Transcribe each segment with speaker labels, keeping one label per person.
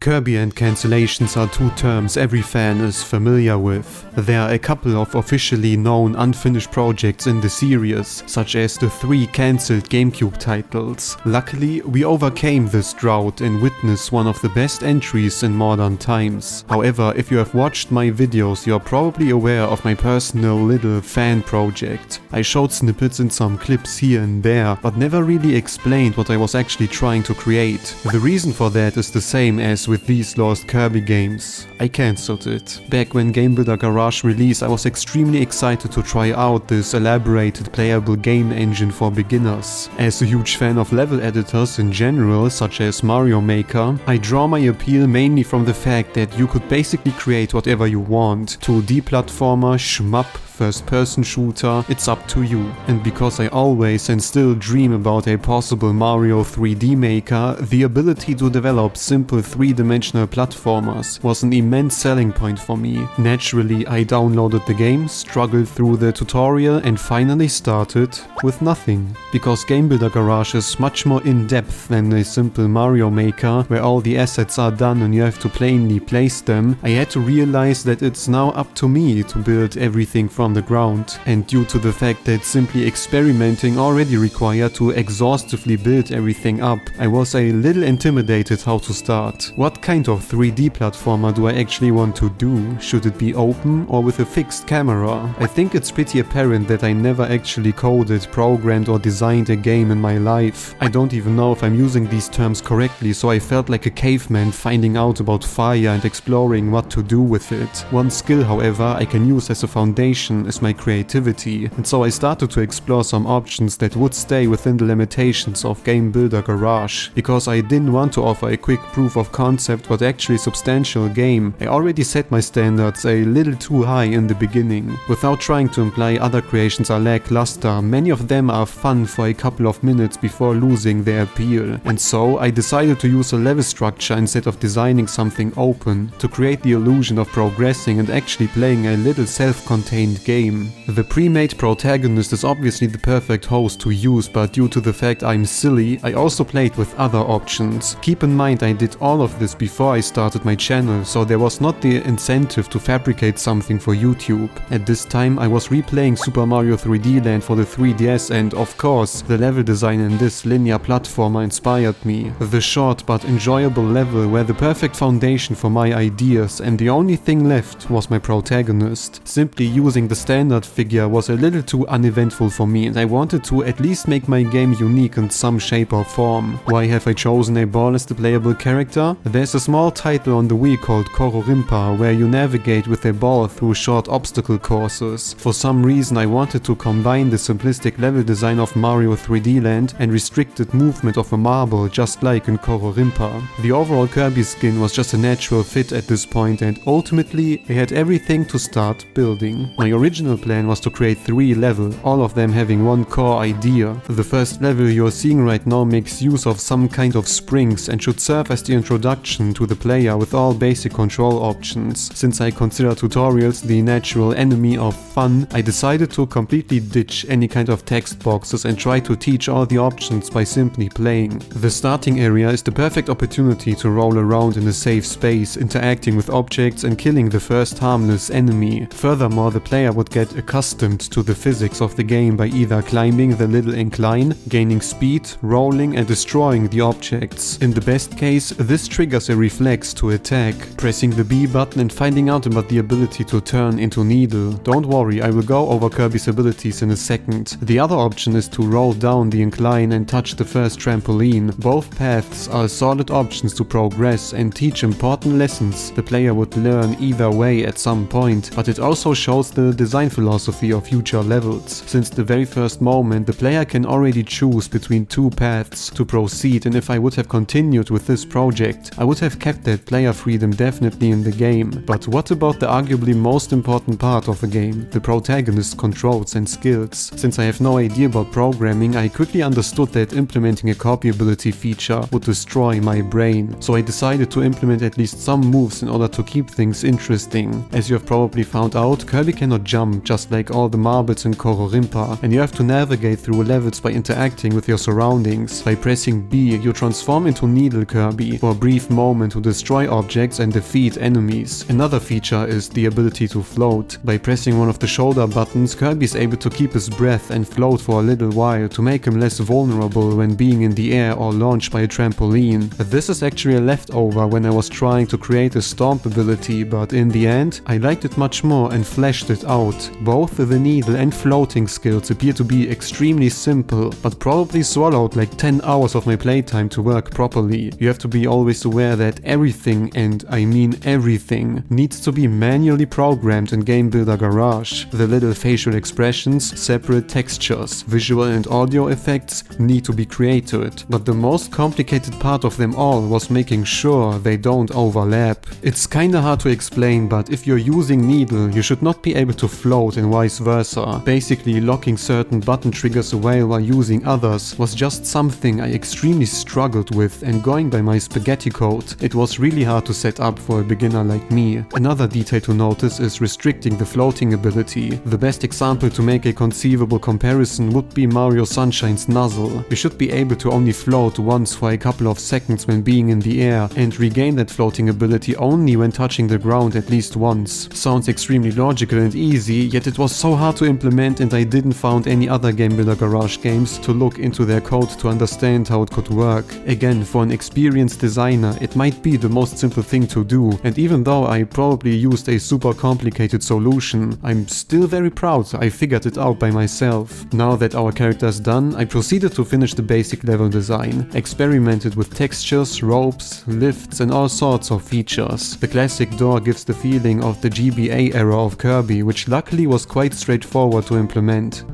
Speaker 1: Kirby and cancellations are two terms every fan is familiar with. There are a couple of officially known unfinished projects in the series, such as the 3 cancelled GameCube titles. Luckily, we overcame this drought and witnessed one of the best entries in modern times. However, if you have watched my videos, you are probably aware of my personal little fan project. I showed snippets and some clips here and there, but never really explained what I was actually trying to create. The reason for that is the same as with these lost Kirby games. I cancelled it. Back when Game Builder Garage released, I was extremely excited to try out this elaborated playable game engine for beginners. As a huge fan of level editors in general, such as Mario Maker, I draw my appeal mainly from the fact that you could basically create whatever you want. 2D platformer, shmup, first-person shooter, it's up to you. And because I always and still dream about a possible Mario 3D Maker, the ability to develop simple 3-dimensional platformers was an immense selling point for me. Naturally, I downloaded the game, struggled through the tutorial and finally started with nothing. Because Game Builder Garage is much more in-depth than a simple Mario Maker, where all the assets are done and you have to plainly place them, I had to realize that it's now up to me to build everything from the ground. And due to the fact that simply experimenting already required to exhaustively build everything up, I was a little intimidated how to start. What kind of 3D platformer do I actually want to do? Should it be open or with a fixed camera? I think it's pretty apparent that I never actually coded, programmed or designed a game in my life. I don't even know if I'm using these terms correctly, so I felt like a caveman finding out about fire and exploring what to do with it. One skill, however, I can use as a foundation is my creativity, and so I started to explore some options that would stay within the limitations of Game Builder Garage. Because I didn't want to offer a quick proof of concept but actually substantial game, I already set my standards a little too high in the beginning. Without trying to imply other creations are lackluster, many of them are fun for a couple of minutes before losing their appeal. And so I decided to use a level structure instead of designing something open, to create the illusion of progressing and actually playing a little self-contained game. The pre-made protagonist is obviously the perfect host to use, but due to the fact I'm silly, I also played with other options. Keep in mind I did all of this before I started my channel, so there was not the incentive to fabricate something for YouTube. At this time I was replaying Super Mario 3D Land for the 3DS, and of course the level design in this linear platformer inspired me. The short but enjoyable level were the perfect foundation for my ideas, and the only thing left was my protagonist. Simply using the standard figure was a little too uneventful for me, and I wanted to at least make my game unique in some shape or form. Why have I chosen a ball as the playable character? There's a small title on the Wii called Kororimpa, where you navigate with a ball through short obstacle courses. For some reason I wanted to combine the simplistic level design of Mario 3D Land and restricted movement of a marble, just like in Kororimpa. The overall Kirby skin was just a natural fit at this point, and ultimately I had everything to start building. My original plan was to create 3 levels, all of them having one core idea. The first level you're seeing right now makes use of some kind of springs and should serve as the introduction to the player with all basic control options. Since I consider tutorials the natural enemy of fun, I decided to completely ditch any kind of text boxes and try to teach all the options by simply playing. The starting area is the perfect opportunity to roll around in a safe space, interacting with objects and killing the first harmless enemy. Furthermore, the player would get accustomed to the physics of the game by either climbing the little incline, gaining speed, rolling and destroying the objects. In the best case, this triggers a reflex to attack, pressing the B button and finding out about the ability to turn into Needle. Don't worry, I will go over Kirby's abilities in a second. The other option is to roll down the incline and touch the first trampoline. Both paths are solid options to progress and teach important lessons the player would learn either way at some point, but it also shows the design philosophy of future levels. Since the very first moment, the player can already choose between 2 paths to proceed, and if I would have continued with this project, I would have kept that player freedom definitely in the game. But what about the arguably most important part of the game, the protagonist's controls and skills? Since I have no idea about programming, I quickly understood that implementing a copy ability feature would destroy my brain, so I decided to implement at least some moves in order to keep things interesting. As you have probably found out, Kirby cannot jump, just like all the marbles in Kororimpa, and you have to navigate through levels by interacting with your surroundings. By pressing B, you transform into Needle Kirby for a brief moment to destroy objects and defeat enemies. Another feature is the ability to float. By pressing one of the shoulder buttons, Kirby is able to keep his breath and float for a little while to make him less vulnerable when being in the air or launched by a trampoline. This is actually a leftover when I was trying to create a stomp ability, but in the end, I liked it much more and fleshed it out. Both the needle and floating skills appear to be extremely simple, but probably swallowed like 10 hours of my playtime to work properly. You have to be always aware that everything, and I mean everything, needs to be manually programmed in Game Builder Garage. The little facial expressions, separate textures, visual and audio effects need to be created, but the most complicated part of them all was making sure they don't overlap. It's kinda hard to explain, but if you're using Needle, you should not be able to float and vice versa. Basically, locking certain button triggers away while using others was just something I extremely struggled with, and going by my spaghetti code, it was really hard to set up for a beginner like me. Another detail to notice is restricting the floating ability. The best example to make a conceivable comparison would be Mario Sunshine's Nuzzle. You should be able to only float once for a couple of seconds when being in the air, and regain that floating ability only when touching the ground at least once. Sounds extremely logical and easy, yet it was so hard to implement, and I didn't find any other Game Builder Garage games to look into their code to understand how it could work. Again, for an experienced designer, it might be the most simple thing to do, and even though I probably used a super complicated solution, I'm still very proud I figured it out by myself. Now that our character is done, I proceeded to finish the basic level design, experimented with textures, ropes, lifts and all sorts of features. The classic door gives the feeling of the GBA era of Kirby, which luckily was quite straightforward to implement.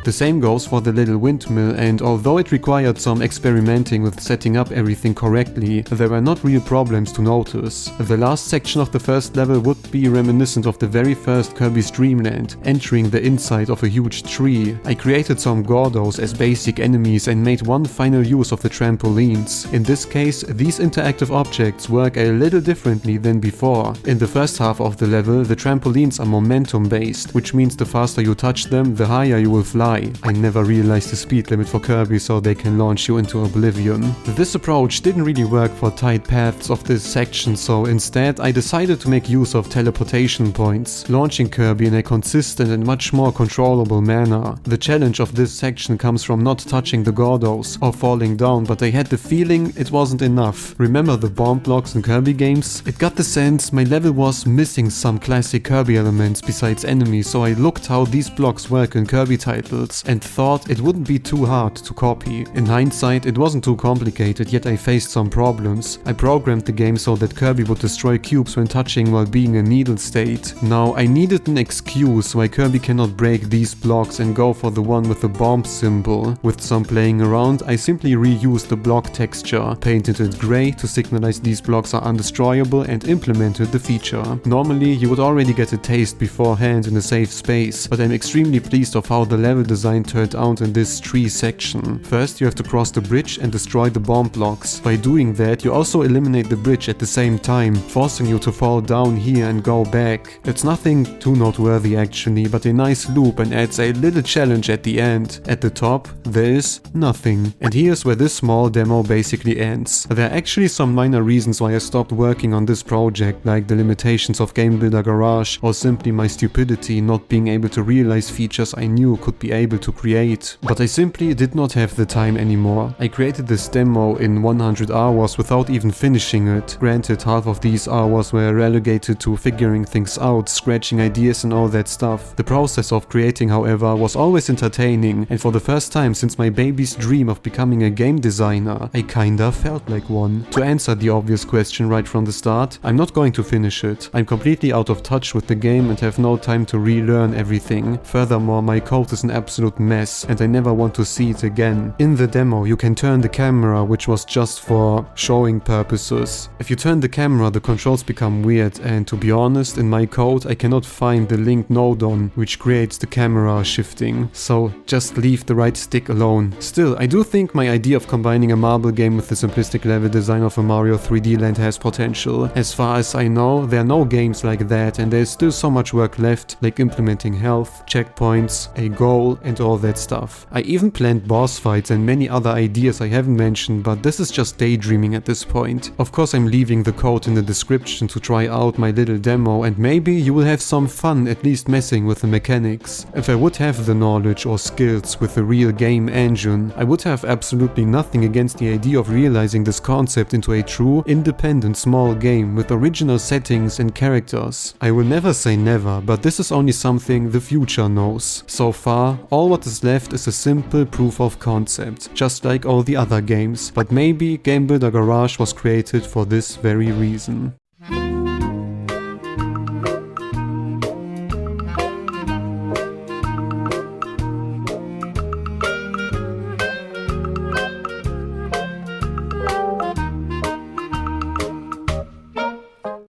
Speaker 1: The same goes for the little windmill, and although it required some experimenting with setting up everything correctly, there were not real problems to notice. The last section of the first level would be reminiscent of the very first Kirby's Dream Land, entering the inside of a huge tree. I created some Gordos as basic enemies and made one final use of the trampolines. In this case, these interactive objects work a little differently than before. In the first half of the level, the trampolines are momentum based, which means the faster you touch them, the higher you will fly. I never realized the speed limit for Kirby, so they can launch you into oblivion. This approach didn't really work for tight paths of this section, so instead I decided to make use of teleportation points, launching Kirby in a consistent and much more controllable manner. The challenge of this section comes from not touching the Gordos or falling down, but I had the feeling it wasn't enough. Remember the bomb blocks in Kirby games? It got the sense my level was missing some classic Kirby elements besides enemies, so I looked how these blocks work in Kirby titles and thought it wouldn't be too hard to copy. In hindsight, it wasn't too complicated, yet I faced some problems. I programmed the game so that Kirby would destroy cubes when touching while being in needle state. Now, I needed an excuse why Kirby cannot break these blocks and go for the one with the bomb symbol. With some playing around, I simply reused the block texture, painted it grey to signalize these blocks are undestroyable, and implemented the feature. Normally, you would already get a taste beforehand in a safe space, but I'm extremely pleased of how the level design turned out in this tree section. First, you have to cross the bridge and destroy the bomb blocks. By doing that, you also eliminate the bridge at the same time, forcing you to fall down here and go back. It's nothing too noteworthy actually, but a nice loop and adds a little challenge at the end. At the top, there is nothing. And here's where this small demo basically ends. There are actually some minor reasons why I stopped working on this project, like the limitations of Game Builder Garage, or simply my stupidity not being able to realize features I knew could be able to create. But I simply did not have the time anymore. I created this demo in 100 hours without even finishing it. Granted, half of these hours were relegated to figuring things out, scratching ideas and all that stuff. The process of creating, however, was always entertaining, and for the first time since my baby's dream of becoming a game designer, I kinda felt like one. To answer the obvious question right from the start, I'm not going to finish it. I'm completely out of touch with the game and have no time to relearn everything. Furthermore, my code is an absolute absolute mess and I never want to see it again. In the demo you can turn the camera, which was just for showing purposes. If you turn the camera, the controls become weird, and to be honest, in my code I cannot find the linked node on which creates the camera shifting, so just leave the right stick alone. Still, I do think my idea of combining a marble game with the simplistic level design of a Mario 3D Land has potential. As far as I know, there are no games like that, and there's still so much work left, like implementing health, checkpoints, a goal and all that stuff. I even planned boss fights and many other ideas I haven't mentioned, but this is just daydreaming at this point. Of course I'm leaving the code in the description to try out my little demo, and maybe you will have some fun at least messing with the mechanics. If I would have the knowledge or skills with the real game engine, I would have absolutely nothing against the idea of realizing this concept into a true, independent small game with original settings and characters. I will never say never, but this is only something the future knows. So far, all what is left is a simple proof of concept, just like all the other games, but maybe Game Builder Garage was created for this very reason.